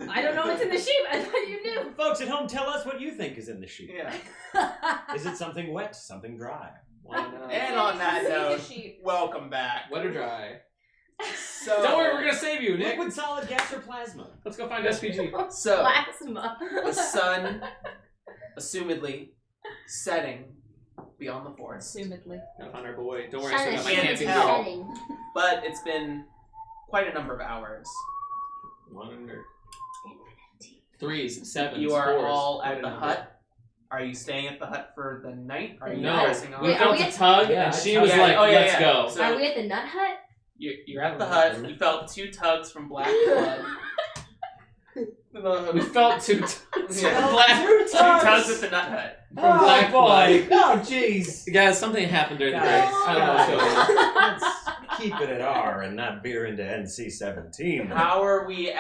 I don't know what's in the sheep. I thought you knew. Folks at home, tell us what you think is in the sheep. Yeah. Is it something wet, something dry? And on that note, welcome back. Wet or dry? So Don't worry, we're gonna save you, Nick. Liquid, solid, gas, or plasma? Let's go find SPG. So Plasma. the sun, assumedly, setting beyond the forest. Assumedly. Gotta find our boy. Don't worry, Sun I is still got my shining. camping Tell. gear. But it's been quite a number of hours. 100. Threes, sevens, You are fours. all at What a the number. hut. Are you staying at the hut for the night? Are you No, pressing on? we Wait, felt we a at- tug, Yeah, and she I- was Yeah, like, oh, yeah, let's yeah. go. So Are we at the nut hut? you're at the hut. You felt 2 tugs from Black Blood. We felt two tugs. Yeah. Black, Two tugs at the nut hut. from Black boy! Blood. Oh, jeez! Guys, something happened during the break. Guys, I don't know what's going on. Let's keep it at R and not veer into NC-17. How are we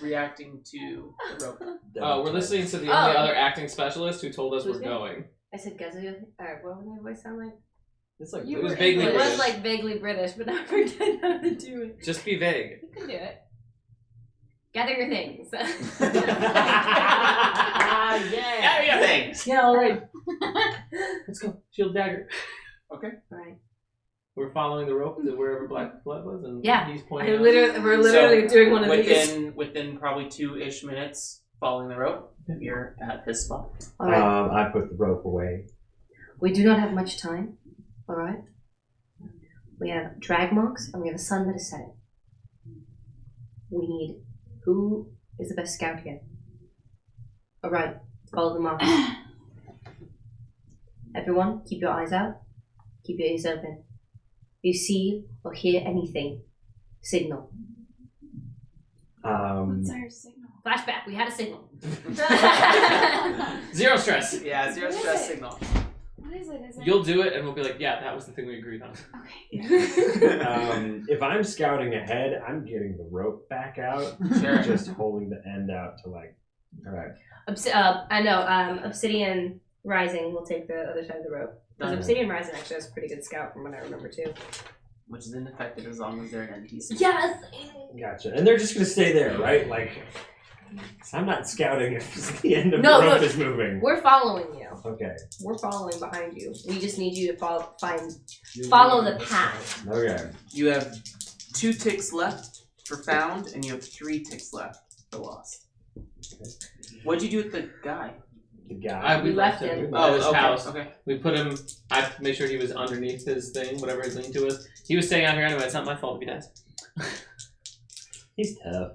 reacting to the rope? Oh, we're listening to the only other acting specialist who told us Who's we're that? going. I said Gazoo. Alright, what would my voice sound like? It's like It was vaguely It British. was like vaguely British, but I forget how to do it. Just be vague. You can do it. Gather your things. Yeah, thanks. Yeah, alright. Let's go. Shield dagger. Right. We're following the rope to wherever Black Blood was, and Yeah. he's pointing out. We're literally doing one of these. Within probably 2-ish minutes following the rope, you're at his spot. Alright. I put the rope away. We do not have much time. Alright? We have drag marks and we have a sun that is setting. We need who is the best scout here? Alright, follow the marks. Everyone, keep your eyes out. Keep your ears open. If you see or hear anything, signal. What's our signal? Flashback, we had a signal. Zero stress. Yeah, zero What is stress it? signal. What is it? Is it? You'll do it, and we'll be like, yeah, that was the thing we agreed on. Okay. If I'm scouting ahead, I'm getting the rope back out. Sure. Just holding the end out to like, alright. I know, Obsidian Rising will take the other side of the rope. Because Done. Obsidian Rising actually has a pretty good scout from what I remember too. Which is ineffective as long as they're an NPC. Yes! Gotcha. And they're just gonna stay there, right? Like, 'cause I'm not scouting if the end of No, the rope no. is moving. We're following you. Okay. We're following behind you. We just need you to follow the path. Okay. You have 2 ticks left for found, and you have 3 ticks left for lost. What'd you do with the guy? The guy. We left him. At his okay. house. Okay. We put him. I made sure he was underneath his thing, whatever his lean to was. He was staying out here anyway. It's not my fault if he dies. He's tough.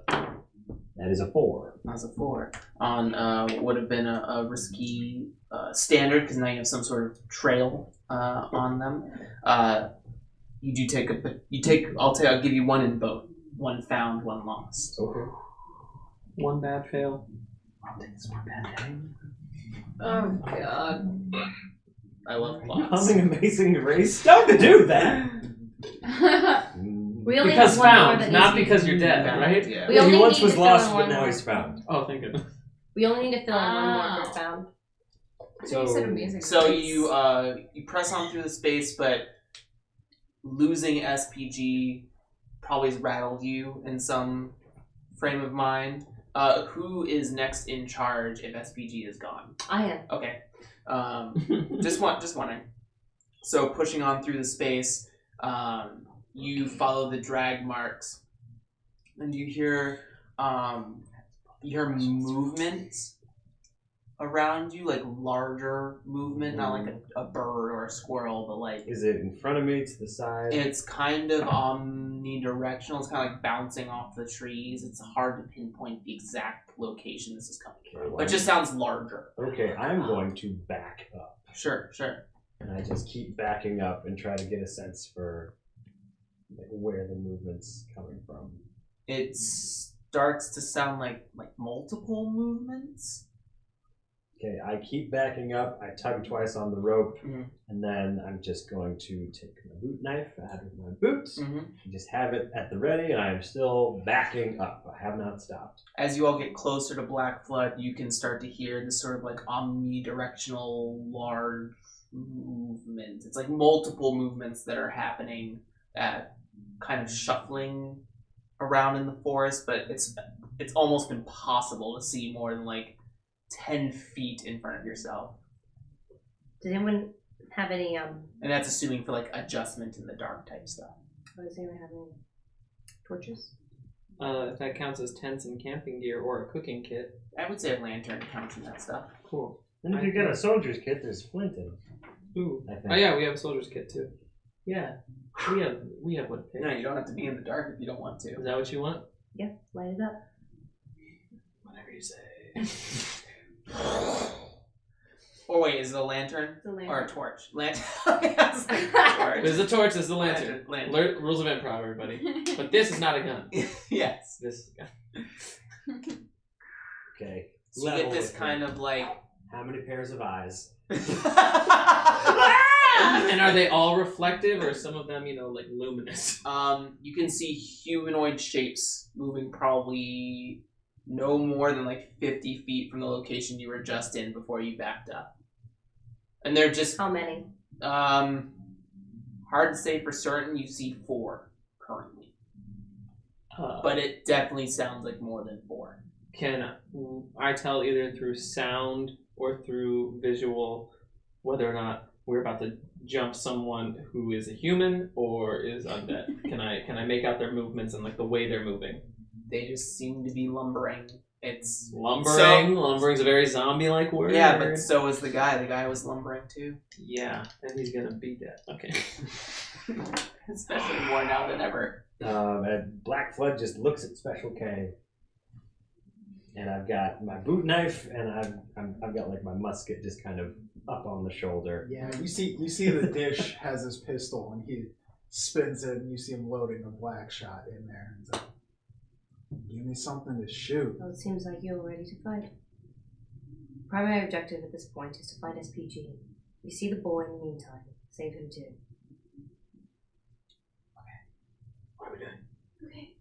That is a 4. That was a 4 on what would have been a risky standard because now you have some sort of trail on them. You do take I'll give you 1 in both. 1 found, 1 lost. Okay. One bad fail. I'll take this 1 bad thing. Oh god. I love plots. Humming Amazing Grace. Don't do that. We only Because have one more found, that not needs to because you're dead, Found, right? Yeah. We Yeah, only he once need was to fill in lost, but one now more. he's found. Oh, thank goodness. We only need to fill in one more for Oh. found. So, You said amazing. So grace. you press on through the space, but losing SPG probably has rattled you in some frame of mind. Who is next in charge if SPG is gone? I am. Okay, just wondering. So pushing on through the space, you follow the drag marks, and you hear movement around you, like larger movement, not like a bird or a squirrel, but like is it in front of me, to the side? it's kind of omnidirectional. It's kind of like bouncing off the trees. It's hard to pinpoint the exact location this is coming from, but it just sounds larger. Okay, I'm going to back up. Sure. And I just keep backing up and try to get a sense for like where the movement's coming from. It starts to sound like multiple movements. Okay, I keep backing up, I tug twice on the rope, Mhm. and then I'm just going to take my boot knife out of my boot, and just have it at the ready, and I am still backing up. I have not stopped. As you all get closer to Black Flood, you can start to hear this sort of like omnidirectional large movement. It's like multiple movements that are happening at kind of shuffling around in the forest, but it's it's almost impossible to see more than like 10 feet in front of yourself. Does anyone have any And that's assuming for like adjustment in the dark type stuff. Does anyone have any torches? If that counts as tents and camping gear or a cooking kit. I would say a lantern counts in that stuff. Cool. And if you get a soldier's kit, there's flint in it. Ooh. I think. Oh yeah, we have a soldier's kit too. Yeah. We have what it takes. No, you don't have to be in the dark if you don't want to. Is that what you want? Yeah, light it up. Whatever you say. Or wait, is it a lantern? It's a lantern. Or a torch? Lantern. Yes, torch. There's the torch, there's the lantern. Lantern. Rules of improv, everybody. But this is not a gun. Yes. This is a gun. Okay. So you get this kind of like... How many pairs of eyes? And are they all reflective or some of them, like luminous? You can see humanoid shapes moving probably no more than like 50 feet from the location you were just in before you backed up. And they're just... How many? hard to say for certain. You see 4 currently. But it definitely sounds like more than 4. Can I tell either through sound or through visual whether or not we're about to jump someone who is a human or is undead? Can I make out their movements and like the way they're moving? They just seem to be lumbering. It's lumbering. Lumbering's a very zombie-like word. Yeah, but so is the guy. The guy was lumbering too. Yeah, and he's gonna beat that. Okay. Especially more now than ever. And Black Flood just looks at Special K, and I've got my boot knife, and I've got like my musket just kind of up on the shoulder. Yeah, you see the dish has his pistol, and he spins it, and you see him loading a black shot in there. And he's like, give me something to shoot. Well, it seems like you're ready to fight. Primary objective at this point is to fight SPG. You see the boy in the meantime. Save him too. What are we doing? Okay.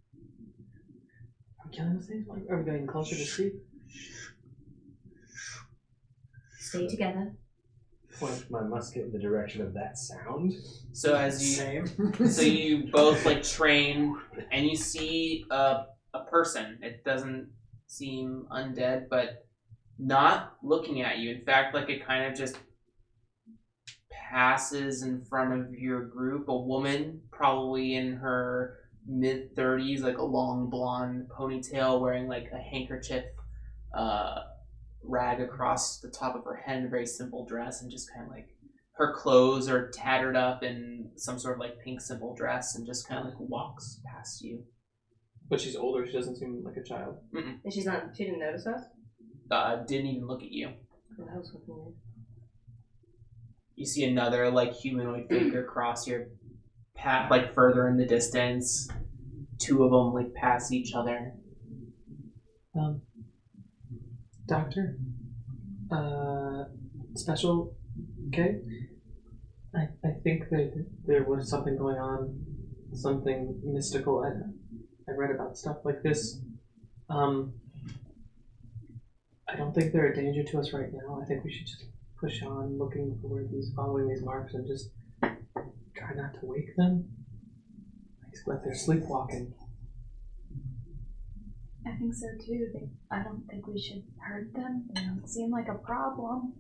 Are we killing those things? Are we getting closer to sleep? Stay together. Point my musket in the direction of that sound. So as you, so you both like train, and you see a person. It doesn't seem undead, but not looking at you. In fact, like it kind of just passes in front of your group. A woman, probably in her mid-30s, like a long blonde ponytail, wearing like a handkerchief rag across the top of her head, a very simple dress, and just kind of like her clothes are tattered up in some sort of like pink simple dress, and just kind of like walks past you. But she's older. She doesn't seem like a child. Mm-mm. And she didn't notice us? Didn't even look at you. Oh, that was looking weird. You see another like humanoid figure cross your path, like further in the distance. 2 of them like pass each other. Doctor, Special K, I think that there was something going on, something mystical. I read about stuff like this. I don't think they're a danger to us right now. I think we should just push on, following these marks, and just try not to wake them. Like they're sleepwalking. I think so too. I don't think we should hurt them. They don't seem like a problem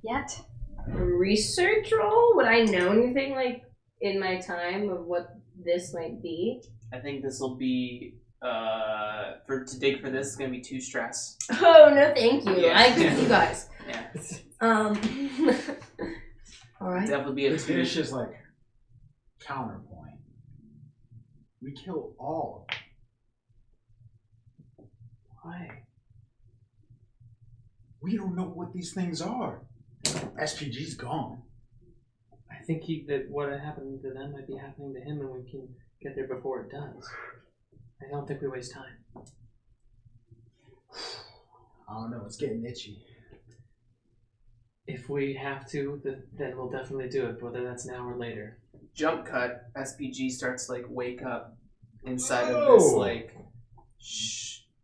yet. Research roll? Would I know anything like in my time of what this might be? I think this will be to dig for this is gonna be 2 stress. Oh no, thank you. Yeah. I give you guys. Yeah. All right. Definitely be a This 2. dish is like counterpoint. We kill all of them. Why? We don't know what these things are. SPG's gone. I think that what happened to them might be happening to him, and we can get there before it does. I don't think we waste time. I don't know, it's getting itchy. If we have to, then we'll definitely do it, whether that's now or later. Jump cut. SPG starts to like wake up inside of this like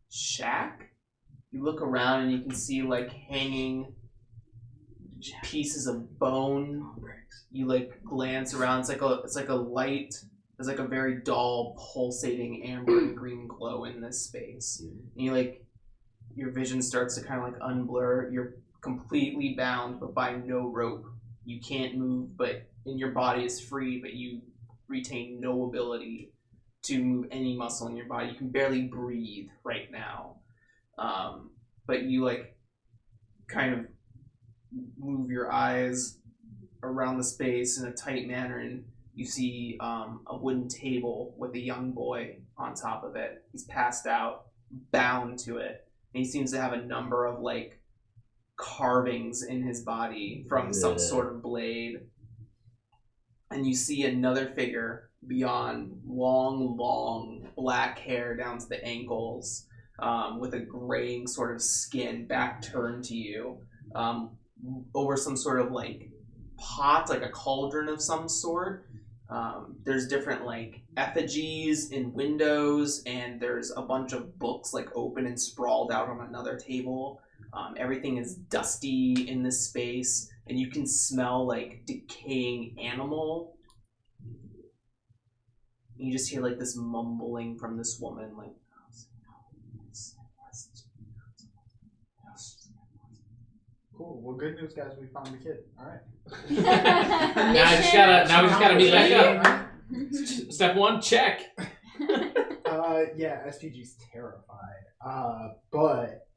shack. You look around and you can see like hanging pieces of bone. You like glance around. It's like a light. There's like a very dull, pulsating amber and green glow glow in this space. And you like, your vision starts to kind of like unblur. You're completely bound, but by no rope. You can't move, but and your body is free, but you retain no ability to move any muscle in your body. You can barely breathe right now. But you like kind of move your eyes around the space in a tight manner, and you see a wooden table with a young boy on top of it. He's passed out, bound to it, and he seems to have a number of like carvings in his body from some sort of blade. And you see another figure beyond, long black hair down to the ankles, with a graying sort of skin, back turned to you, over some sort of like pot, like a cauldron of some sort. There's different like effigies in windows, and there's a bunch of books like open and sprawled out on another table. Everything is dusty in this space, and you can smell like decaying animal. You just hear like this mumbling from this woman, like, Cool. Well, good news, guys. We found the kid. All right. Now we just gotta meet back up. Step 1, check. Yeah, SPG's terrified. But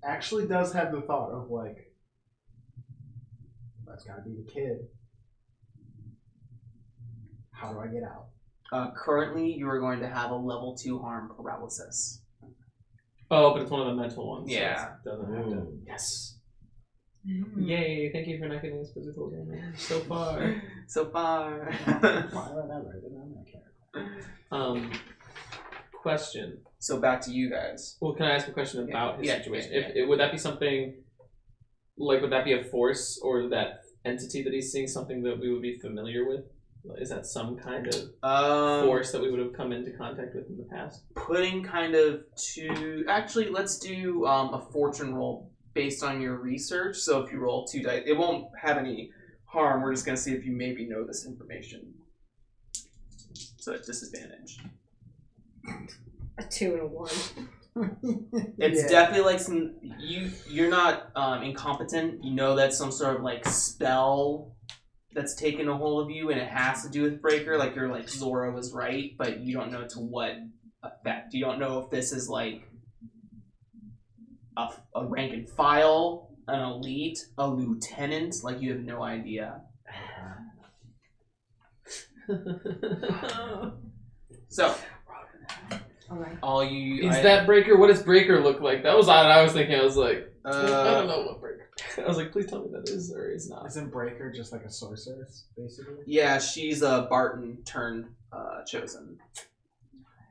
actually does have the thought of like, that's gotta be the kid. How do I get out? Currently, you are going to have a level 2 harm paralysis. Oh, but it's one of the mental ones. Yeah. So it doesn't have to. Yes. Yay! Thank you for not giving us physical damage so far. So far. Question. So back to you guys. Well, can I ask a question about his situation? Yeah. Would that be something, like, would that be a force, or that entity that he's seeing something that we would be familiar with? Is that some kind of force that we would have come into contact with in the past? Putting kind of to... Actually, let's do a fortune roll based on your research. So if you roll 2 dice, it won't have any harm. We're just going to see if you maybe know this information. So at disadvantage. A 2 and a 1. It's definitely like some... You're not incompetent. You know that's some sort of like spell that's taken a hold of you, and it has to do with Breaker. Like, you're like, Zora was right, but you don't know to what effect. You don't know if this is like a rank and file, an elite, a lieutenant. Like, you have no idea. So, Alright. all you... Is that Breaker? What does Breaker look like? That was odd. I was thinking, I was like, I don't know what Breaker. I was like, please tell me that is or is not. Isn't Breaker just like a sorceress, basically? Yeah, she's a Barton turned chosen.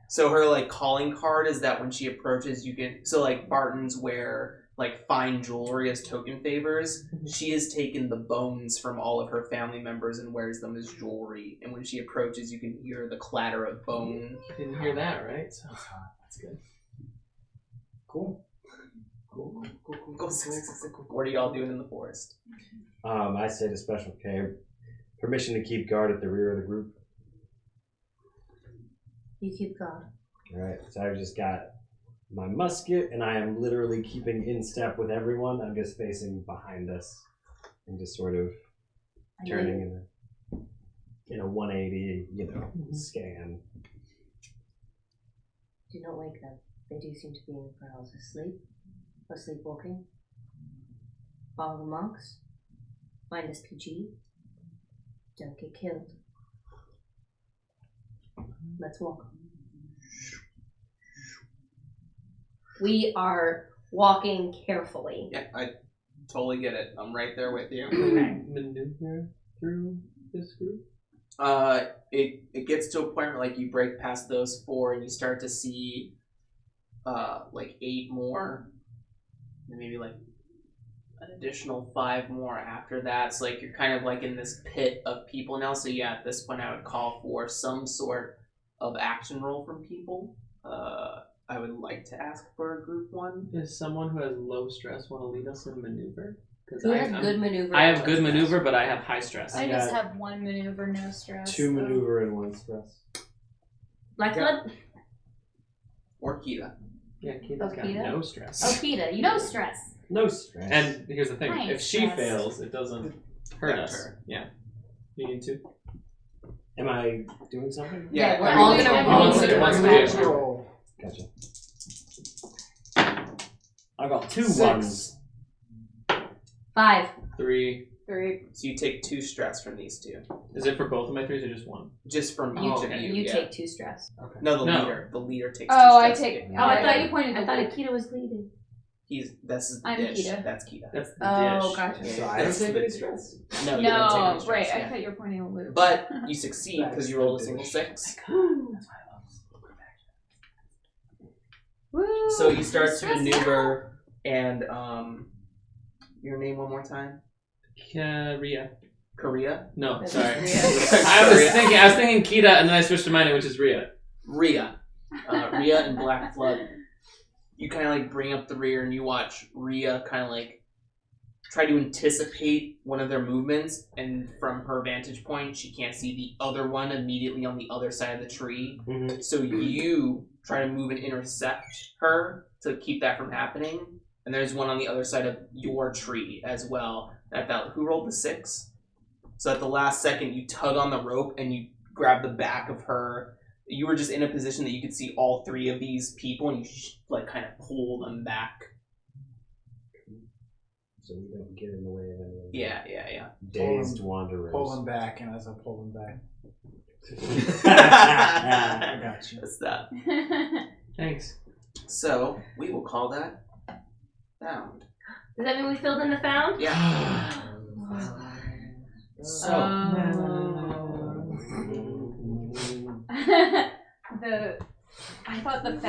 So her like calling card is that when she approaches, you can. So like Bartons wear like fine jewelry as token favors. She has taken the bones from all of her family members and wears them as jewelry. And when she approaches, you can hear the clatter of bone. I didn't hear that, right? So that's good. Cool. What are y'all doing in the forest? I say to Special K, permission to keep guard at the rear of the group. You keep guard. Alright, so I've just got my musket, and I am literally keeping in step with everyone. I'm just facing behind us and just sort of turning in a 180, scan. Do not wake them. They do seem to be in paralysis. Sleep or sleepwalking. Follow the marks. Find SPG. Don't get killed. Let's walk. We are walking carefully. Yeah, I totally get it. I'm right there with you. Maneuver through this group? It gets to a point where like you break past those 4 and you start to see like 8 more, and maybe like an additional 5 more after that. So like you're kind of like in this pit of people now. So yeah, at this point I would call for some sort of action roll from people. I would like to ask for a group 1. Does someone who has low stress want to lead us in maneuver? Because Who has good maneuver? I have good maneuver, but I have high stress. I just have 1 maneuver, no stress. 2 maneuver and 1 stress. Black blood? Kita. Yeah, Kita's got Kita? no stress. Oh, Kita, you no stress. No stress. And here's the thing: I ain't if she stressed. fails, it doesn't hurt Affect us. her. Yeah. You need to. am I doing something? Yeah, we're all everyone- gonna It wants to- it roll. wants to be a- Roll. Gotcha. I got 2 6. ones. 5. 3. 3. So you take 2 stress from these 2. Is it for both of my 3s or just one? Just from You, each of you. you yeah. take 2 stress. Okay. No, the No. leader. The leader takes 2 Oh, I stress. take. Yeah. Oh, I thought you pointed. I to thought Luke. Akita was leading. This is the I'm dish. Kita. That's Kita. That's the Oh, dish. gotcha. So I don't take any stress. No, you don't take any No, stress, right. I yeah. thought you were pointing at Luke. But you succeed because you rolled a single 6. Woo, So you start to stress maneuver, and your name one more time? Ria. Korea? No, That's sorry. Ria. I was thinking Kita, and then I switched to my name, which is Ria. Ria. Ria and Black Flood. You kind of like bring up the rear, and you watch Ria kind of like try to anticipate one of their movements, and from her vantage point, she can't see the other one immediately on the other side of the tree. Mm-hmm. So you try to move and intercept her to keep that from happening. And there's one on the other side of your tree as well. At that, who rolled the 6? So at the last second, you tug on the rope and you grab the back of her. You were just in a position that you could see all 3 of these people, and you like kind of pull them back. So we don't get in the way of any of the Yeah. dazed wanderers. Pull him back, and as I pull him back, I I got you. That's that. Thanks. So we will call that found. Does that mean we filled in the found? Yeah. So I thought the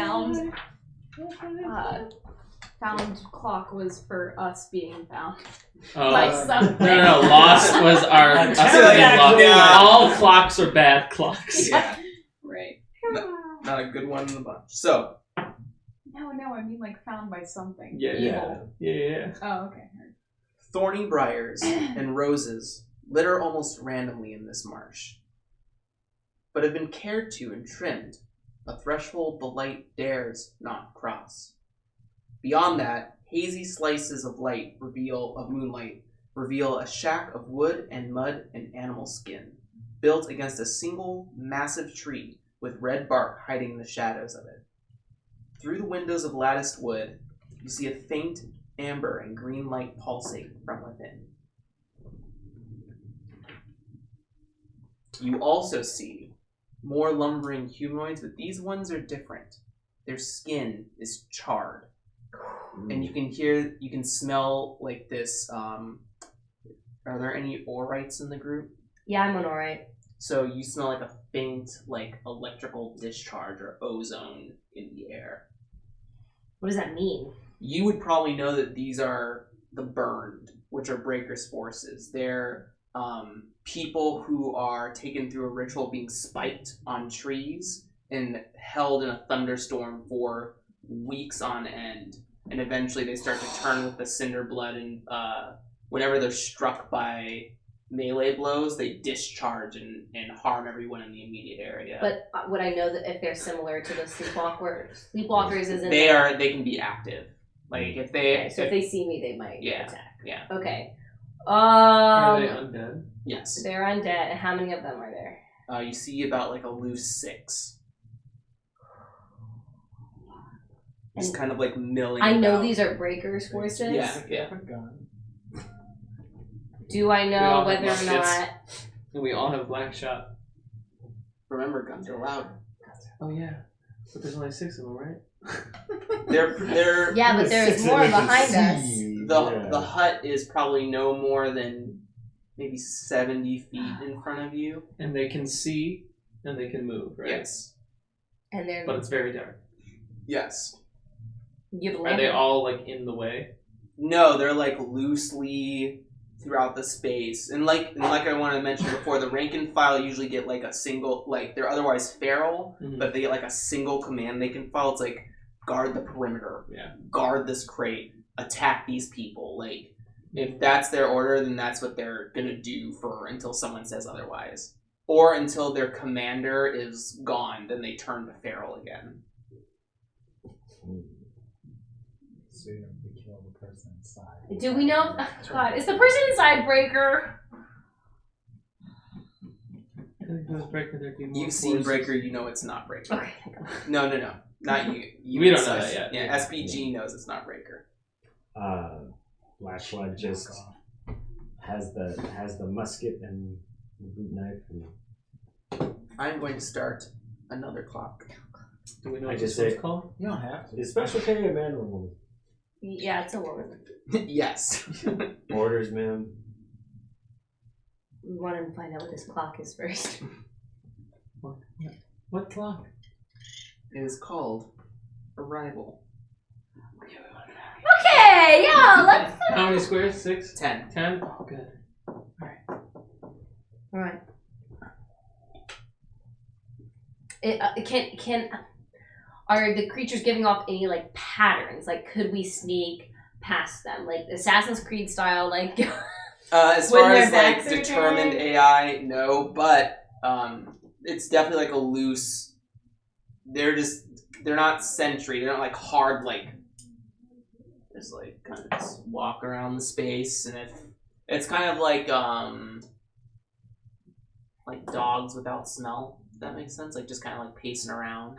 found clock was for us being found by Oh. something. No. Lost was our us Pterodactyl. being lost. Yeah. All clocks are bad clocks. yeah, Right. not a good one in the bunch. So No, I mean like found by something. Yeah. Evil. Yeah. Oh, okay. thorny briars and roses litter almost randomly in this marsh, but have been cared to and trimmed, a threshold the light dares not cross. Beyond that, hazy slices of moonlight reveal a shack of wood and mud and animal skin, built against a single massive tree with red bark hiding the shadows of it. Through the windows of latticed wood, you see a faint amber and green light pulsate from within. You also see more lumbering humanoids, but these ones are different. Their skin is charred. And you can smell like this, are there any Orites in the group? Yeah, I'm on alright. So you smell like a faint, like, electrical discharge or ozone in the air. What does that mean? You would probably know that these are the burned, which are Breaker's forces. They're people who are taken through a ritual being spiked on trees and held in a thunderstorm for weeks on end. And eventually they start to turn with the cinder blood, and whenever they're struck by melee blows, they discharge and harm everyone in the immediate area. But would I know that if they're similar to the sleepwalkers? Sleepwalkers isn't. they can be active. Like if they Okay, so if they see me, they might Yeah. attack. yeah. Okay. Are they undead? Yes. They're undead. And how many of them are there? You see about like a loose 6. Just And kind of like milling. I know about. these are breakers' forces. Yeah. A gun. Do I We know all whether have or muskets. not? And we all have black shot. Remember, guns are loud. Oh yeah. But there's only 6 of them, right? They're Yeah, but there's more behind us. the hut is probably no more than maybe 70 feet in front of you. And they can see and they can move, right? Yes. And they're But it's very dark. Yes. you have a Are they lantern. all like in the way? No, they're like loosely throughout the space, and like I wanted to mention before, the rank and file usually get like a single, like they're otherwise feral, Mhm. but they get like a single command they can file. It's like guard the perimeter, Yeah. guard this crate, attack these people. Like if that's their order, then that's what they're gonna do for until someone says otherwise, or until their commander is gone. Then they turn to feral again. sooner if we kill the person inside. Do we know? God, is the person inside Breaker? I think those Breaker, there'd be more You've seen forces. Breaker, you know it's not Breaker. Okay, thank God. No. Not you. We don't know that yet. Yeah, SPG knows it's not Breaker. Black Blood just has the musket and the boot knife. And I'm going to start another clock. Do we know I what just this one's say- called? You don't have to. is Special K a man or a woman? Yeah, it's a woman. Yes. Orders, ma'am. We want to find out what this clock is first. What clock? It is called Arrival. Okay, yeah, let's. How many squares? 6? 10. 10? Oh, good. All right. Can are the creatures giving off any like patterns? Like, could we sneak past them, like Assassin's Creed style? Like, As When far their as like backs are determined turned? AI, no, but it's definitely like a loose. They're not sentry. They're not like hard like. Just like kind of just walk around the space, and if it's kind of like dogs without smell. If that makes sense. Like just kind of like pacing around.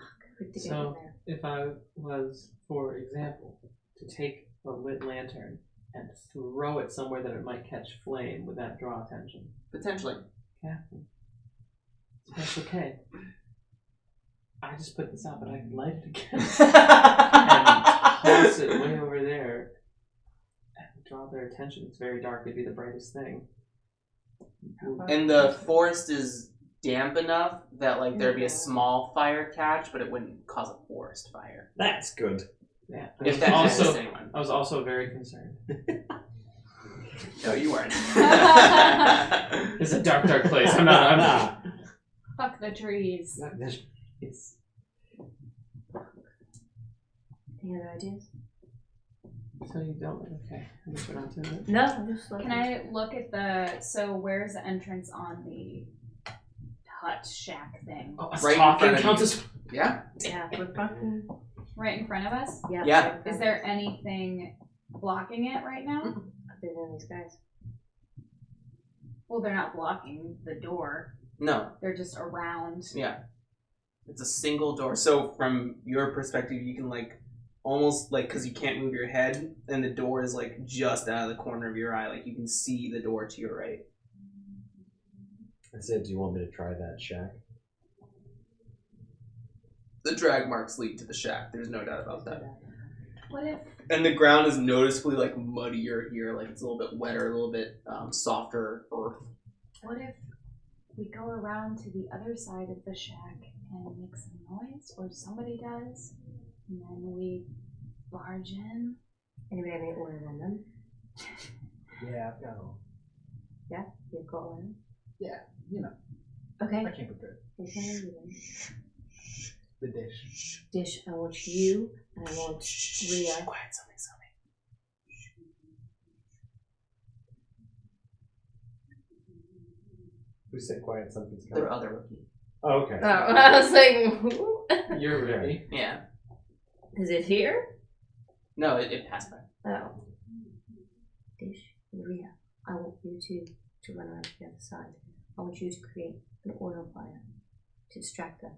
So, if I was, for example, to take a lit lantern and throw it somewhere that it might catch flame, would that draw attention? Potentially. Captain. Special K. I just put this out, but I can light it again. Toss it way over there and draw their attention. It's very dark. It'd be the brightest thing. And the forest is damp enough that like there'd be a small fire catch, but it wouldn't cause a forest fire. That's good. Yeah. If that also, interests anyone. I was also very concerned. No, you weren't. It's a dark, dark place. I'm not. Fuck the trees. It's Any other ideas? so you don't. Okay. I guess we're not doing it. No, I'm just looking. Can I look at the? So where's the entrance on the hut shack thing? Oh, us Right in talking front of counts you. as. Yeah. Yeah, we're fucking. Right in front of us. Yeah. Yeah. Is there anything blocking it right now? Other than these guys. Well, they're not blocking the door. No. They're just around. Yeah. It's a single door. So from your perspective, you can like almost like because you can't move your head, and the door is like just out of the corner of your eye. Like you can see the door to your right. I said, do you want me to try that shack? The drag marks lead to the shack. There's no doubt about that. What if? And the ground is noticeably like muddier here. Like it's a little bit wetter, a little bit softer earth. What if we go around to the other side of the shack and make some noise, or somebody does, and then we barge in? Anybody have any orders on them? Yeah, I've got all. You've got one. Yeah, you know, Okay. I came prepared. Okay. The dish. Dish. I want you, and I want Rhea. Quiet, something's coming. Who said quiet? Something's Their coming. other rookie. Oh, okay. Oh, I was like, who? You're ready. Yeah. Is it here? No, it passed by. Oh. Dish and Rhea, I want you to run around to the other side. I want you to create an oil fire to distract them.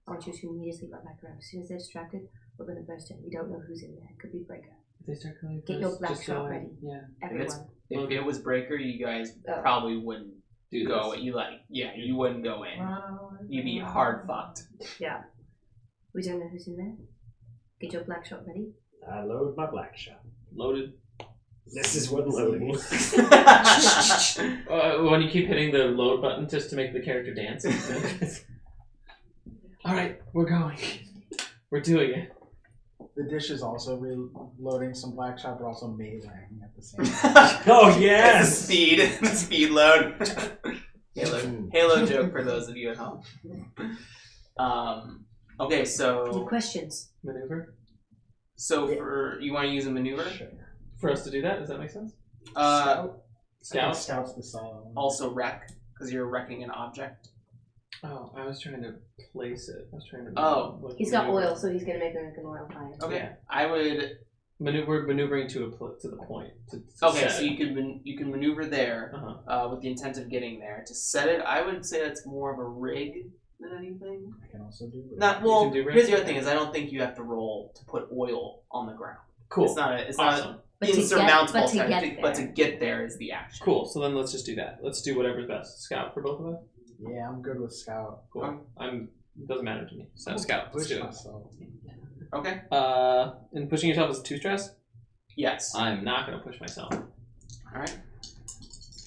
I want you to immediately run back around. As soon as they're distracted, we're going to burst in. We don't know who's in there. It could be Breaker. If they start coming Get first, your black just shot go in. ready. Yeah. Everyone. If it was Breaker, you guys Oh. probably wouldn't Do go. this. You wouldn't go in. You'd be hard fucked. We don't know who's in there. Get your black shot ready. I load my black shot. Loaded. This is what loading is. When you keep hitting the load button just to make the character dance. All right, we're going. We're doing it. The dish is also reloading some black shot, but also meleeing at the same time. Oh yes. It's the speed load. Halo joke for those of you at home. Okay, Any so questions? Maneuver. for you want to use a maneuver? Sure. For us to do that, does that make sense? Scout. Scout. Scout's the solid one. Also wreck because you're wrecking an object. Oh, I was trying to place it. I was trying to. Oh. like, He's got maneuver. oil, so he's going to make an oil fire. Okay, Yeah. I would maneuvering to the point. To Okay, set so it. you can maneuver there Uh-huh. with the intent of getting there. To set it, I would say that's more of a rig than anything. I can also do that. Not You well. can do rig? Here's the other thing: is I don't think you have to roll to put oil on the ground. Cool. It's not. It's Awesome. not But to get- insurmountable. but to type get thing, but to there. get there is the action. Cool. So then let's just do that. Let's do whatever's best. Scout for both of us. Yeah, I'm good with scout. Cool. Doesn't matter to me. So scout. Let's Push do it. myself. Okay. And pushing yourself is 2 stress. Yes. I'm not gonna push myself. All right.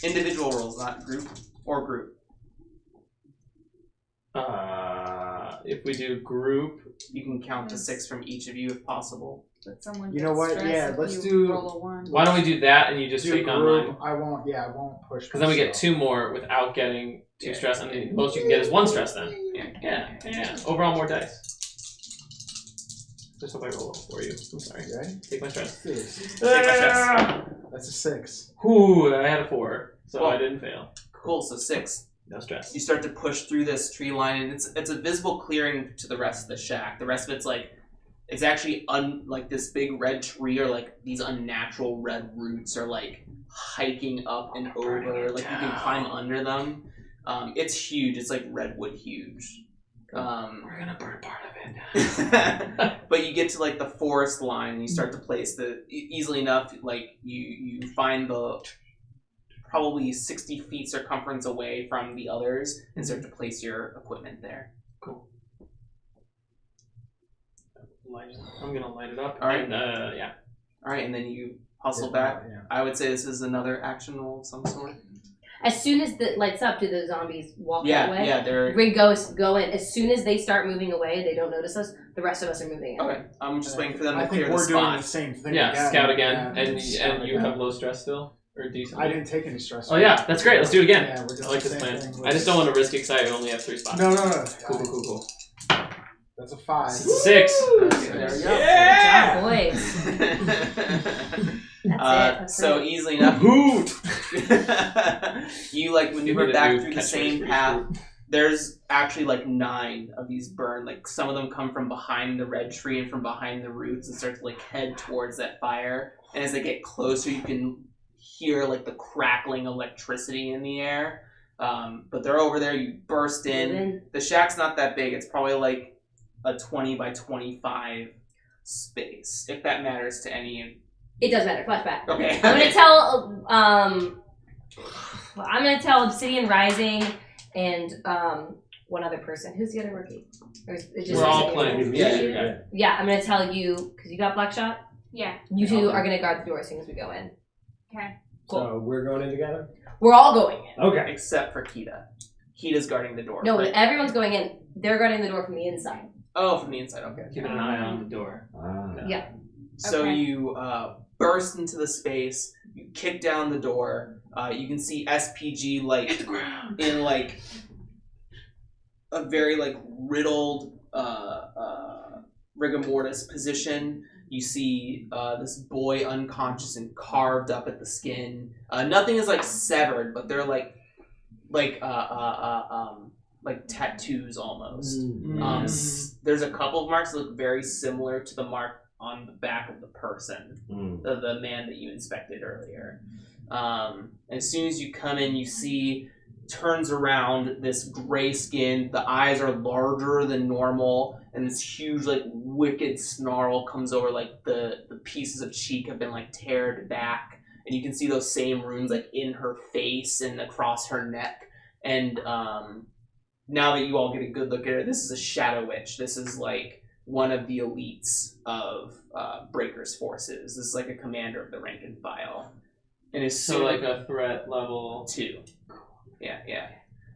Individual rolls, not group or group. If we do group, You can count to 6 from each of you if possible. But someone You know gets what? stressed Yeah, if let's you do- roll a 1. why don't we do that and you just Do take on group. mine? I won't push. Because then we get myself. 2 more without getting 2 Yeah. stress, and the most you can get is 1 stress then. Yeah. Yeah. Overall, more dice. Just hope I roll well for you. I'm sorry. You ready? Take my stress. Six. Take my stress. That's a 6. Ooh, I had a 4, so Cool. I didn't fail. Cool. So 6. No stress. You start to push through this tree line, and it's a visible clearing to the rest of the shack. The rest of it's like it's actually like this big red tree, or like these unnatural red roots are like hiking up and over. Like you can climb under them. It's huge. It's like redwood huge. We're gonna burn part of it. But you get to like the forest line, and you start to place the easily enough. Like you find the probably 60 feet circumference away from the others, and start to place your equipment there. Cool. I'm gonna light it up. All right. And, yeah. All right, and then you hustle Yeah, back. yeah. I would say this is another action roll of some sort. As soon as the lights up, do the zombies walk that Yeah, way? yeah, they're We go in. As soon as they start moving away, they don't notice us. The rest of us are moving in. okay. I'm just waiting for them to I clear think the we're doing spot. the same thing. Yeah, again. scout again, Yeah, and scout you again. have low stress still? Or decent? I didn't take any stress. Oh yeah, that's great. Let's do it again. Yeah, we're doing I like the this same plan. thing I just with- don't want to risk it because I only have 3 spots. No. Cool. That's a 5. It's a 6. There we go. Good job, boys. That's So it. easily enough, you like maneuver back through the same path. There's actually like 9 of these burn. Like some of them come from behind the red tree and from behind the roots and start to like head towards that fire. And as they get closer, you can hear like the crackling electricity in the air. But they're over there. You burst in. The shack's not that big. It's probably like a 20 by 25 space, if that matters to any of. It does matter. Flashback. Okay. I'm gonna tell Obsidian Rising and one other person. Who's the other rookie? Or is it just We're all Obsidian? playing. Yeah. Yeah, I'm gonna tell you because you got Blackshot. Yeah. You two Okay. are gonna guard the door as soon as we go in. Okay. Cool. So we're going in together? We're all going in. Okay. Except for Kita. Kita's guarding the door. No, But- everyone's going in. They're guarding the door from the inside. Oh, from the inside. Okay. Keeping an eye on the door. Yeah. So Okay. you burst into the space. You kick down the door. You can see SPG like in like a very like riddled rigor mortis position. You see this boy unconscious and carved up at the skin. Nothing is like severed, but they're like tattoos almost. There's a couple of marks that look very similar to the mark on the back of the person, the man that you inspected earlier. As soon as you come in, you see turns around, this gray skin, the eyes are larger than normal, and this huge like wicked snarl comes over, like the pieces of cheek have been like teared back, and you can see those same runes like in her face and across her neck. And now that you all get a good look at her, this is a Shadow Witch. This is like one of the elites of Breaker's forces. This is like a commander of the rank and file. And as So soon like a threat level 2. Yeah.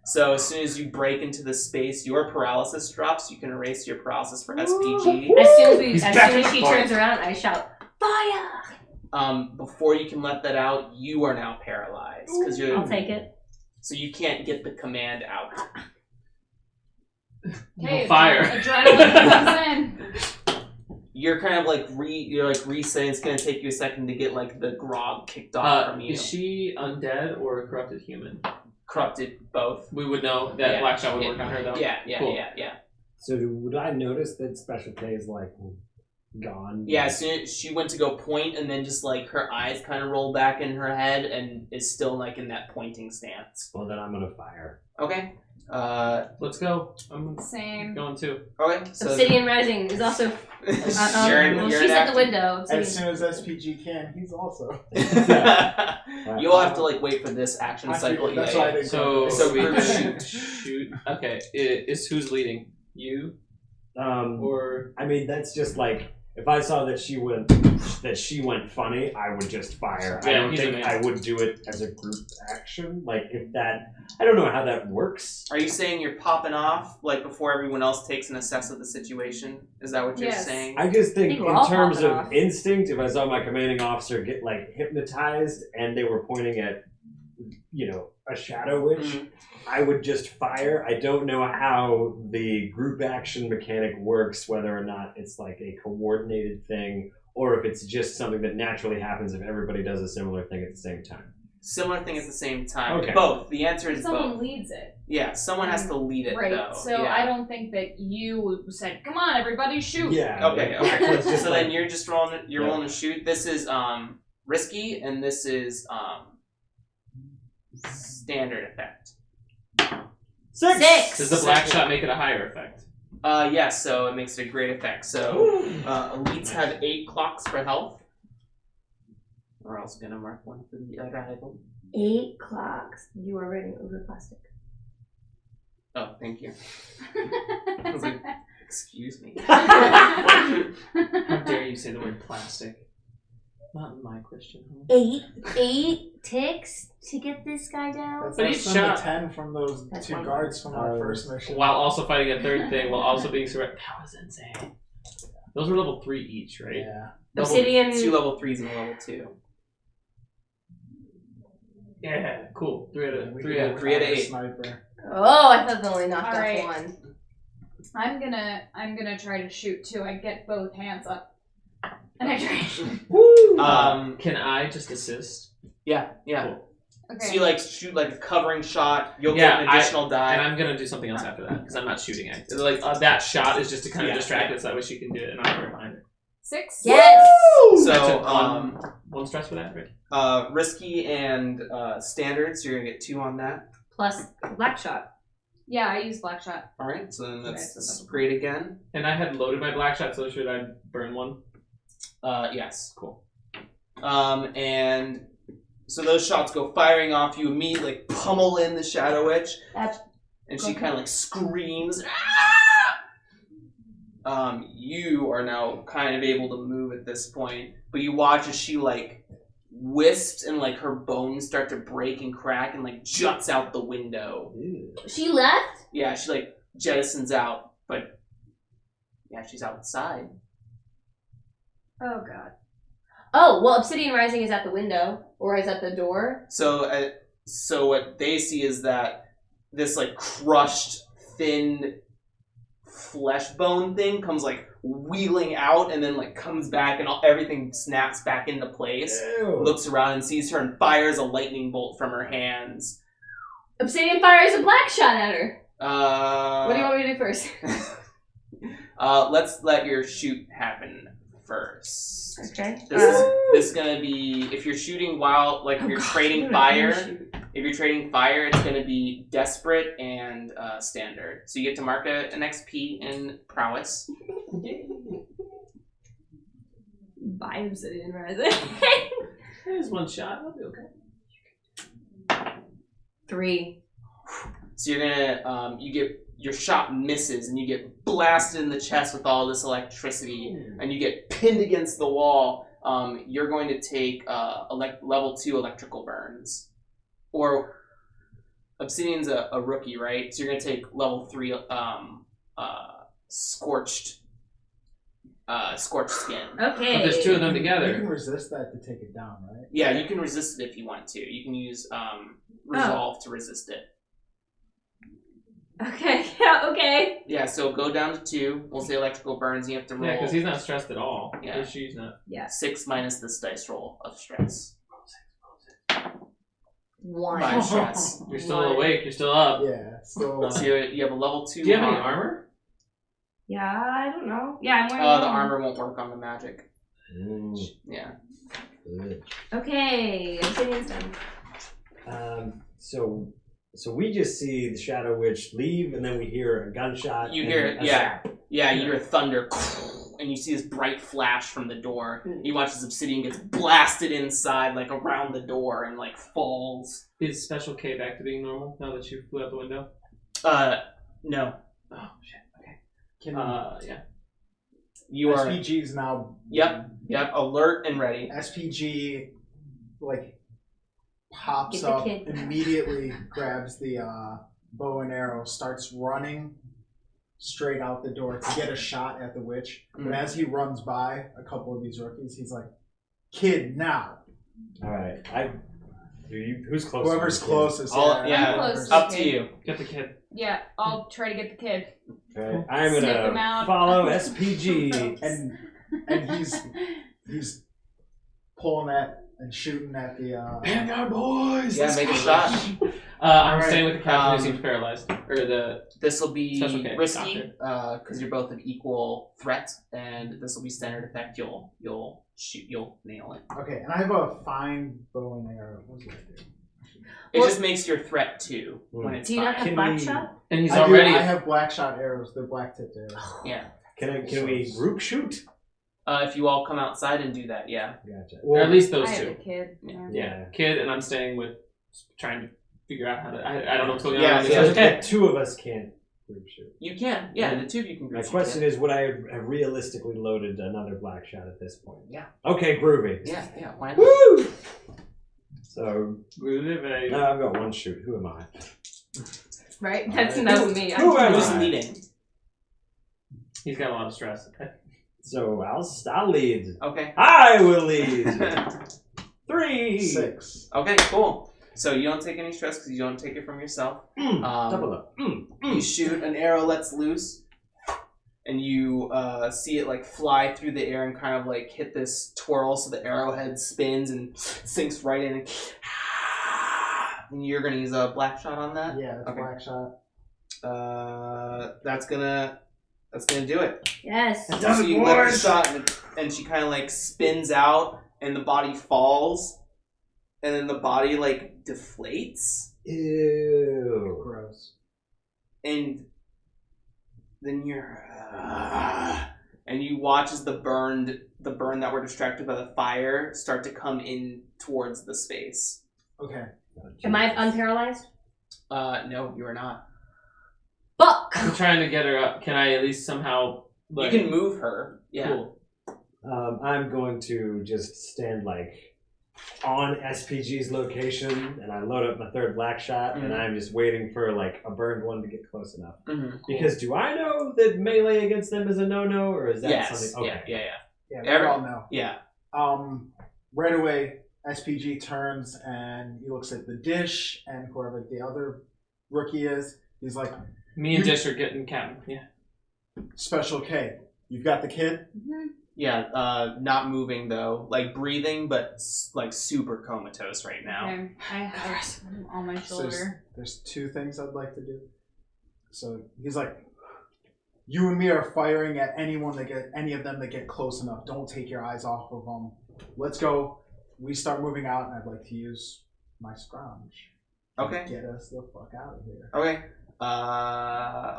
So as soon as you break into the space, your paralysis drops. You can erase your paralysis for SPG. As soon He's as back in she the fight. turns around, I shout, "Fire!" Before you can let that out, you are now paralyzed because you're. I'll take it. So you can't get the command out. Okay, fire. Adrenaline comes in. You're kind of like resetting. It's gonna take you a second to get like the grog kicked off from you. Is she undead or a corrupted human? Corrupted both. We would know that Blackshot would work on her though. Yeah. Cool. Yeah. So would I notice that Special K is like gone. Yeah, as soon as she went to go point, and then just like her eyes kind of roll back in her head, and is still like in that pointing stance. Well, then I'm gonna fire. Okay. Let's go. I'm Same. going too. Okay. So Obsidian Rising is also. you're Well, you're she's at the active. window. As Obsidian. soon as SPG can, he's also. You'll have to like wait for this action I cycle. figured that's why I didn't So, So we group shoot. Okay, is who's leading? You or I mean, that's just like if I saw that she went funny, I would just fire. I Yeah, don't he's think a man. I would do it as a group action. Like if that, I don't know how that works. Are you saying you're popping off like before everyone else takes an assess of the situation? Is that what you're Yes. saying? I just think think we're in all terms popping of off. instinct, if I saw my commanding officer get like hypnotized and they were pointing at, a shadow witch, Mhm. I would just fire. I don't know how the group action mechanic works, whether or not it's like a coordinated thing or if it's just something that naturally happens if everybody does a similar thing at the same time. Similar thing at the same time. Okay. Both. The answer is Someone both. leads it. Yeah, someone has to lead it Right. though. So yeah. I don't think that you said, "Come on, everybody, shoot." Yeah. Okay, like, okay. it's just So like- then you're just rolling. You're Yeah. rolling to shoot. This is risky, and this is standard effect. 6! does the black shot make it a higher effect? Yes. So it makes it a great effect. So elites have 8 clocks for health. Or else gonna mark one for the arrival. 8 clocks. You are writing over plastic. Oh, thank you. I was like, excuse me. How dare you say the word plastic? Not in my Christian home. 8 ticks to get this guy down. That's But less each than shot- the 10 from those That's 2 one. guards from our first mission. While also fighting a third thing, while also being surrounded. That was insane. Those were level 3 each, right? Yeah. Obsidian. 2 level 3s and a level 2. Yeah, cool. 3 out of We 3 can out of go 3 out of without a 8. Sniper. Oh, I thought they only knocked off Alright. 1. I'm gonna try to shoot too. I get both hands up, and I try. Can I just assist? Yeah. Cool. Okay. So you like shoot like a covering shot. You'll Yeah, get an additional die. And I'm gonna do something else after that because I'm not shooting it. Like that shot is just to kind of distract it, so that way she can do it, and I'm right behind her. 6. Yes! So That's one stress for that, right? risky and standard. So you're gonna get 2 on that. Plus black shot. Yeah, I use black shot. All right. So then Okay, that's so that's- great again. And I had loaded my black shot, so should I burn one? Yes. Cool. And so those shots go firing off. You immediately like, pummel in the Shadow Witch, That's and she okay. kind of like screams. You are now kind of able to move at this point, but you watch as she like wisps and like her bones start to break and crack and like juts out the window. She left? Yeah, she like jettisons out, but yeah, she's outside. Oh god. Oh, well, Obsidian Rising is at the window, or is at the door. So, so what they see is that this like crushed, thin flesh bone thing comes like wheeling out and then like comes back and everything snaps back into place. Ew. Looks around and sees her and fires a lightning bolt from her hands. Obsidian fires a black shot at her. What What do you want me to do first? Let's let your shoot happen first. Okay. This is gonna be if you're shooting while like if you're trading fire. If you're trading fire, it's going to be desperate and standard. So you get to mark an XP in prowess. Bye, Obsidian Rising. There's one shot. I'll be okay. 3. So you're gonna you get your shot misses and you get blasted in the chest with all this electricity and you get pinned against the wall. You're going to take level 2 electrical burns. Or Obsidian's a rookie, right? So you're gonna take level 3 scorched skin. Okay. But there's 2 of them You together. can resist that to take it down, right? Yeah, you can resist it if you want to. You can use resolve to resist it. Okay, yeah, okay. Yeah, so go down to 2. We'll say electrical burns. You have to roll Yeah, because he's not stressed at all. Yeah. Or she's not. 6 minus this dice roll of stress. 1. 5 stress. You're still awake. You're still up. Yeah, still. So you have a level 2. Do you have any armor. armor? Yeah, I don't know. Yeah, I'm wearing The armor won't work on the magic. Yeah. Good. Okay, obsidian's done. So we just see the Shadow Witch leave, and then we hear a gunshot. You and hear a yeah. zap. Yeah, you hear thunder, and you see this bright flash from the door. You watch as Obsidian gets blasted inside, like around the door, and like falls. Is Special K back to being normal now that you flew out the window? No. Oh shit. Okay. Can Yeah. You are. SPG's now. Yep. Alert and ready. SPG like pops Get the up, kid. immediately grabs the bow and arrow, starts running straight out the door to get a shot at the witch. But as he runs by a couple of these rookies, he's like, "Kid, now!" All right. Who's close? Whoever's closest. Yeah. close. Up to you. Get the kid. Yeah, I'll try to get the kid. Okay. I'm Sniff him gonna out. follow SPG. and he's pulling at and shooting at the. Hang on, boys. Yeah, make a shot. I'm Alright, staying with the captain who seems paralyzed. Or the This will be Special K, risky because you're both of equal threat, and this will be standard effect. You'll shoot. You'll nail it. Okay, and I have a fine bow and arrow. What's that do? It Well- just makes your threat 2 when it's Do you not fine. have black shot? and he's I already. I have black shot arrows. They're black tipped arrows. Yeah. Can we group shoot? If you all come outside and do that, yeah. Gotcha. or at least those I have two. the kid. Yeah. Yeah, kid, and I'm staying with trying to figure out how to. I don't know what's going on. Yeah, in So the yeah. Special K. the two of us can't group shoot. You can. Yeah, the 2 of you can. My group shoot question together. is, would I have realistically loaded another black shot at this point? Yeah. Okay, groovy. Yeah. Why not? Woo! So Groovy. now I've got one shoot. Who am I? Right? That was me. Who am Who's I? leading? He's got a lot of stress. So I'll lead. Okay. I will lead. 3. 6. Okay. Cool. So you don't take any stress because you don't take it from yourself. Double up. You shoot, an arrow lets loose, and you see it like fly through the air and kind of like hit this twirl, so the arrowhead spins and sinks right in. And you're gonna use a black shot on that. Yeah, it's Okay. black shot. That's gonna do it. Yes. So you let her shot, and she kind of like spins out, and the body falls, and then the body like deflates. Ew. Gross. And then you're and you watch as the burn that were distracted by the fire start to come in towards the space. Okay. Am I unparalyzed? No, you are not. Fuck! I'm trying to get her up. Can I at least somehow? Like, You can move her. Yeah. Cool. I'm going to just stand like on SPG's location, and I load up my third black shot, and I'm just waiting for like a burned one to get close enough. Mm-hmm. Because do I know that melee against them is a no-no, or is that Yes. something? Okay. Yeah. Yeah, Every- we all know. Yeah. Right away, SPG turns and he looks at the dish and whoever the other rookie is. He's like, Me and Dish are getting captain. Yeah. Special K, you've got the kid? Yeah. Not moving though, like breathing, but like super comatose right now. Okay, I have him on my So shoulder. there's 2 things I'd like to do. So he's like, you and me are firing at any of them that get close enough. Don't take your eyes off of them. Let's go. We start moving out, and I'd like to use my scrounge. to Okay. Get us the fuck out of here. Okay.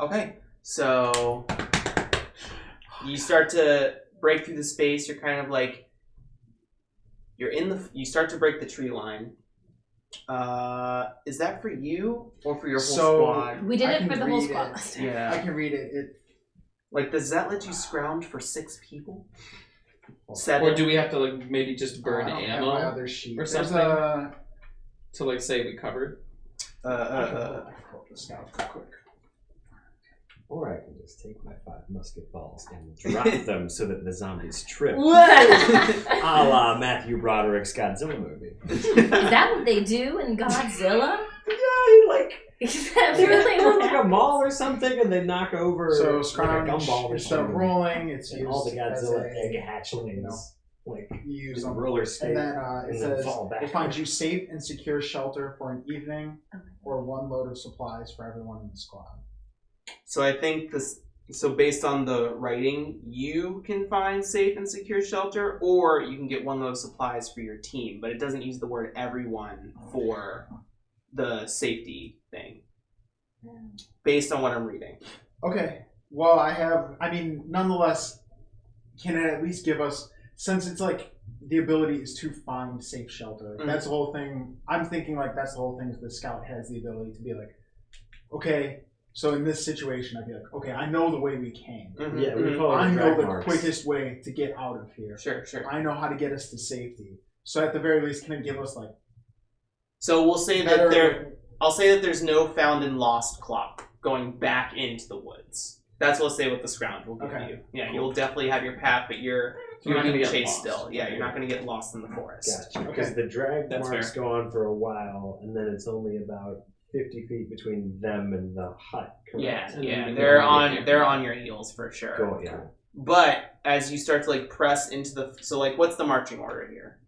Okay. So you start to break through the space. You're kind of like you start to break the tree line. Is that for you or for your whole squad? We did I it can for the whole read squad it. last time. I Yeah. can read it. Like, does that let you scrounge for 6 people? Or 7? do we have to like maybe just burn I don't have ammo my other sheet. or There's something? a- to like say we covered? I can pull this out real quick. Or I can just take my 5 musket balls and drop them so that the zombies trip. A la Matthew Broderick's Godzilla movie. Is that what they do in Godzilla? Yeah, like Is that they're really in what like a mall or something, and they knock over So like scrounge, a gumball or instead of something. rolling, it's And used all the as Godzilla a, egg hatchlings, you know, like you use just them. roller skate, And then it and then says, fall back. it finds you safe and secure shelter for an evening or 1 load of supplies for everyone in the squad. So I think So based on the writing, you can find safe and secure shelter, or you can get one of those supplies for your team, but it doesn't use the word everyone for the safety thing. Based on what I'm reading. Okay. Well, nonetheless, can it at least give us, since it's like the ability is to find safe shelter. Mhm. That's the whole thing. I'm thinking like that's the whole thing is the scout has the ability to be like, okay, so in this situation, I'd be like, okay, I know the way we came. Mhm, Yeah, we mhm. call I it know drag the marks. quickest way to get out of here. Sure. I know how to get us to safety. So at the very least, can it give us like So we'll say better? that I'll say that there's no found and lost clock going back into the woods. That's what we'll say what the scrounge will give Okay. you. Yeah, you'll definitely have your path, but you're not gonna being get chased lost. still. Yeah, you're not going to get lost in the forest. Gotcha. Because the drag That's marks fair. go on for a while, and then it's only about 50 feet between them and the hut. Correct? Yeah, And yeah, then they're you on can- they're on your heels for sure. Go, yeah. But as you start to like press into the so like what's the marching order here?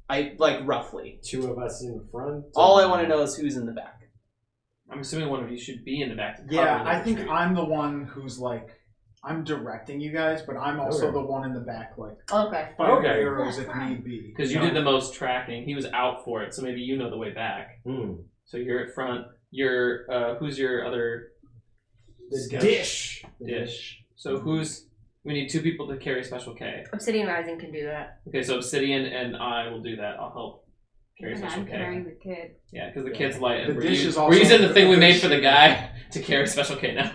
I like roughly. 2 of us in front. All I want to know is who's in the back. I'm assuming one of you should be in the back. To cover Yeah, the I think retreat. I'm the one who's like, I'm directing you guys, but I'm also Okay. the one in the back, like Okay. firing Okay. arrows if need be. Because you did the most tracking. He was out for it, so maybe you know the way back. Hmm. So you're at front. You're who's your other The Dish. dish? So who's we need 2 people to carry Special K. Obsidian Rising can do that. Okay, so Obsidian and I will do that. I'll help carry And Special I'm K. carrying the kid. Yeah, because the kid's light. The We're dish u- is we're also using the thing we a made good for the shooter. guy to carry Special K now.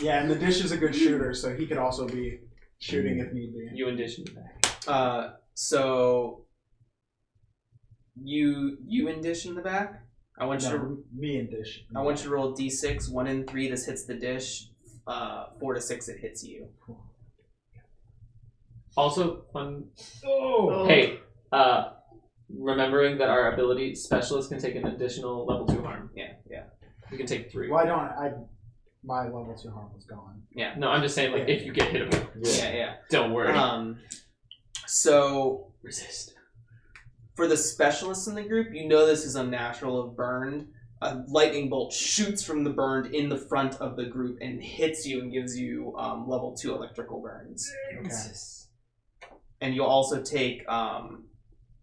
Yeah, and the dish is a good shooter, so he could also be shooting if need be. You and Dish in the back. So you and Dish in the back. I want you to No, me and dish. I want you to roll d6. 1 and 3. This hits the dish. 4 to 6. It hits you. Also, fun. Oh! Hey, remembering that our ability specialist can take an additional level 2 harm. Yeah. We can take 3. Why don't I? My level 2 harm was gone. No, I'm just saying, like, if you get hit, Yeah. don't worry. So Resist. for the specialists in the group, you know this is unnatural of burned. A lightning bolt shoots from the burned in the front of the group and hits you and gives you level 2 electrical burns. Okay. And you'll also take.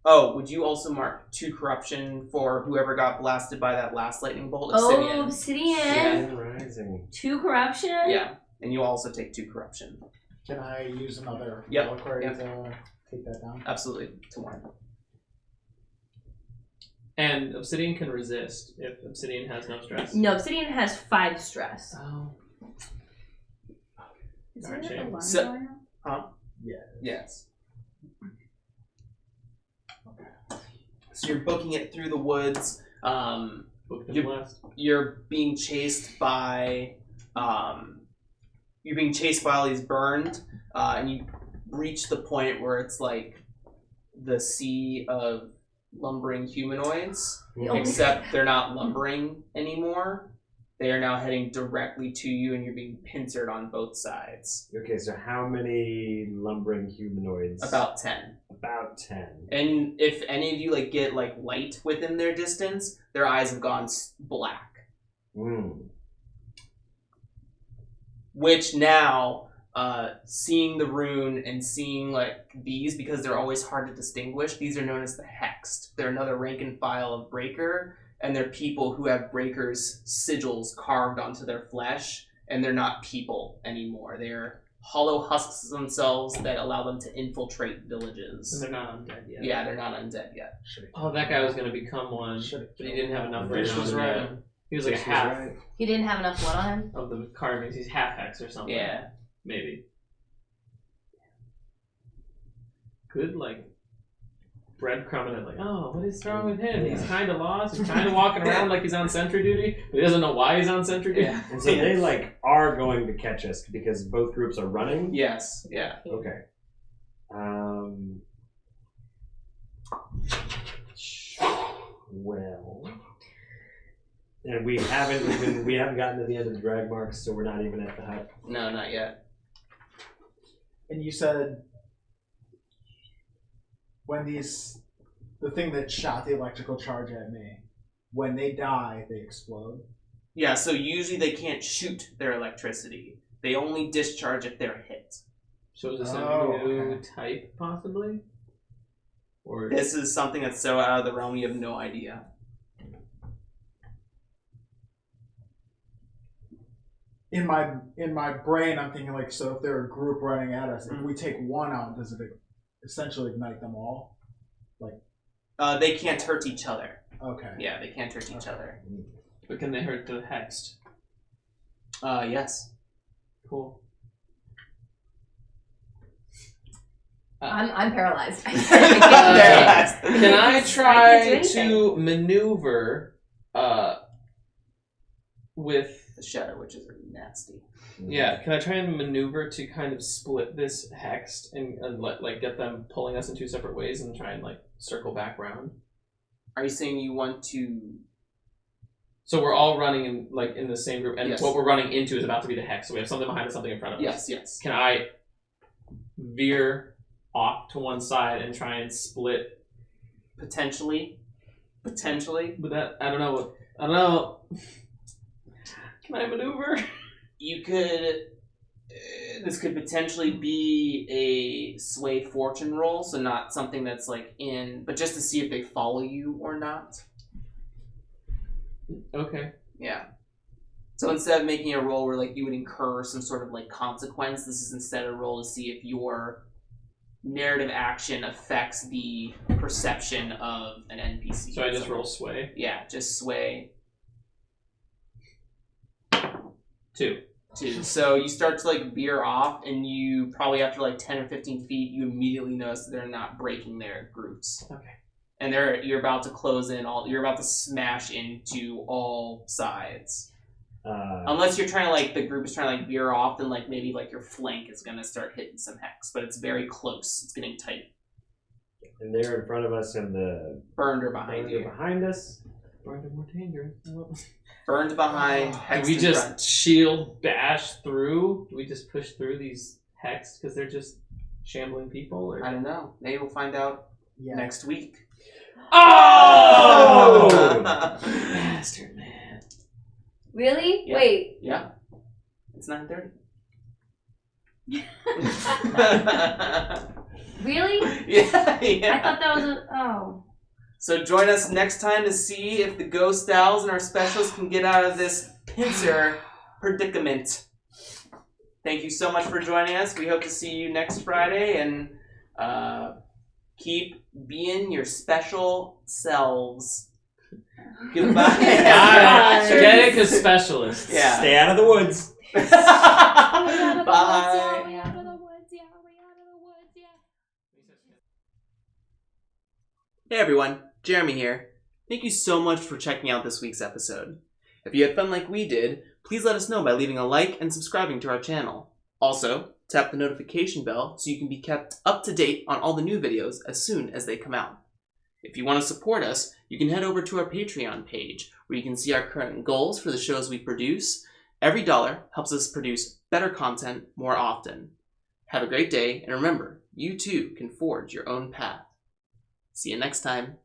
Would you also mark 2 corruption for whoever got blasted by that last lightning bolt? Oh, Obsidian. Rising. 2 corruption? Yeah, and you'll also take 2 corruption. Can I use another Yep, reliquary yep. to take that down? Absolutely, to 1. And Obsidian can resist if Obsidian has no stress. No, Obsidian has 5 stress. Oh. Is Alright, there Shane. a one So- going on? Yes. So you're booking it through the woods. Book them You- blessed. You're being chased by. You're being chased by all these burned, and you reach the point where it's like the sea of lumbering humanoids. Except they're not lumbering anymore. They are now heading directly to you, and you're being pincered on both sides. Okay, so how many lumbering humanoids? About 10. About 10. And if any of you like get like light within their distance, their eyes have gone black. Mm. Which now, seeing the rune and seeing like these, because they're always hard to distinguish, these are known as the Hexed. They're another rank and file of Breaker, and they're people who have Breaker's sigils carved onto their flesh, and they're not people anymore. They're hollow husks themselves that allow them to infiltrate And villages. they're not undead yet. Yeah, they're not undead yet. Oh, that guy was going to become one, but he didn't have enough right Dish now was to right. get him. He was like a Dish was half right. He didn't have enough blood on him? of the carvings. He's half hex or something. Yeah. Maybe. Good, like, breadcrumbing it, like, oh, what is wrong with him? He's kind of lost. He's kind of walking around like he's on sentry duty, but he doesn't know why he's on sentry duty. Yeah. And so they like are going to catch us because both groups are running? Yes. Yeah. Okay. Well, and we haven't gotten to the end of the drag marks, so we're not even at the hut. No, not yet. And you said when the thing that shot the electrical charge at me, when they die, they explode. Yeah, so usually they can't shoot their electricity. They only discharge if they're hit. So is this a Oh, new okay. type, possibly? Or This is something that's so out of the realm you have no idea. In my brain, I'm thinking like, so if they're a group running at us, if we take one out, does it essentially ignite them all? They can't hurt each other. Okay. Yeah, they can't hurt each other. but can they hurt the hexed? Yes. Cool. I'm paralyzed. Can I I can't try do anything. to maneuver with The shadow witches are nasty. yeah, can I try and maneuver to kind of split this hexed and like get them pulling us in two separate ways and try and like circle back round? Are you saying you want to... So we're all running in the same group, and Yes. what we're running into is about to be the hex. So we have something behind us, something in front of us. Yes, yes. Can I veer off to one side and try and split? Potentially. But that I don't know. Can I maneuver? You could... this could potentially be a sway fortune roll, so not something that's like in... But just to see if they follow you or not. Okay. Yeah. So instead of making a roll where like you would incur some sort of like consequence, this is instead a roll to see if your narrative action affects the perception of an NPC. So I just roll sway. Yeah, just sway. 2. 2. So you start to like veer off, and you probably after like 10 or 15 feet, you immediately notice that they're not breaking their groups. Okay. And you're about to close in you're about to smash into all sides. Unless you're trying to like, the group is trying to like veer off, then like maybe like your flank is gonna start hitting some hex, but it's very close. It's getting tight. And they're in front of us, and the Burned or behind burned you. are behind us. Burned are more dangerous. Burned behind, Do hex we in just front. shield bash through? Do we just push through these hexed because they're just shambling people? Or? I don't know. Maybe we'll find out Yeah. next week. Oh! Bastard, man. Really? Yeah. Wait. Yeah. It's 9:30. Really? Yeah, I yeah. thought that was a. Oh. So join us next time to see if the ghost owls and our specialists can get out of this pincer predicament. Thank you so much for joining us. We hope to see you next Friday, and keep being your special selves. Goodbye. Bye. Get it? Because specialists. Yeah. Stay out of the woods. Bye. Hey everyone, Jeremy here. Thank you so much for checking out this week's episode. If you had fun like we did, please let us know by leaving a like and subscribing to our channel. Also, tap the notification bell so you can be kept up to date on all the new videos as soon as they come out. If you want to support us, you can head over to our Patreon page, where you can see our current goals for the shows we produce. Every dollar helps us produce better content more often. Have a great day, and remember, you too can forge your own path. See you next time.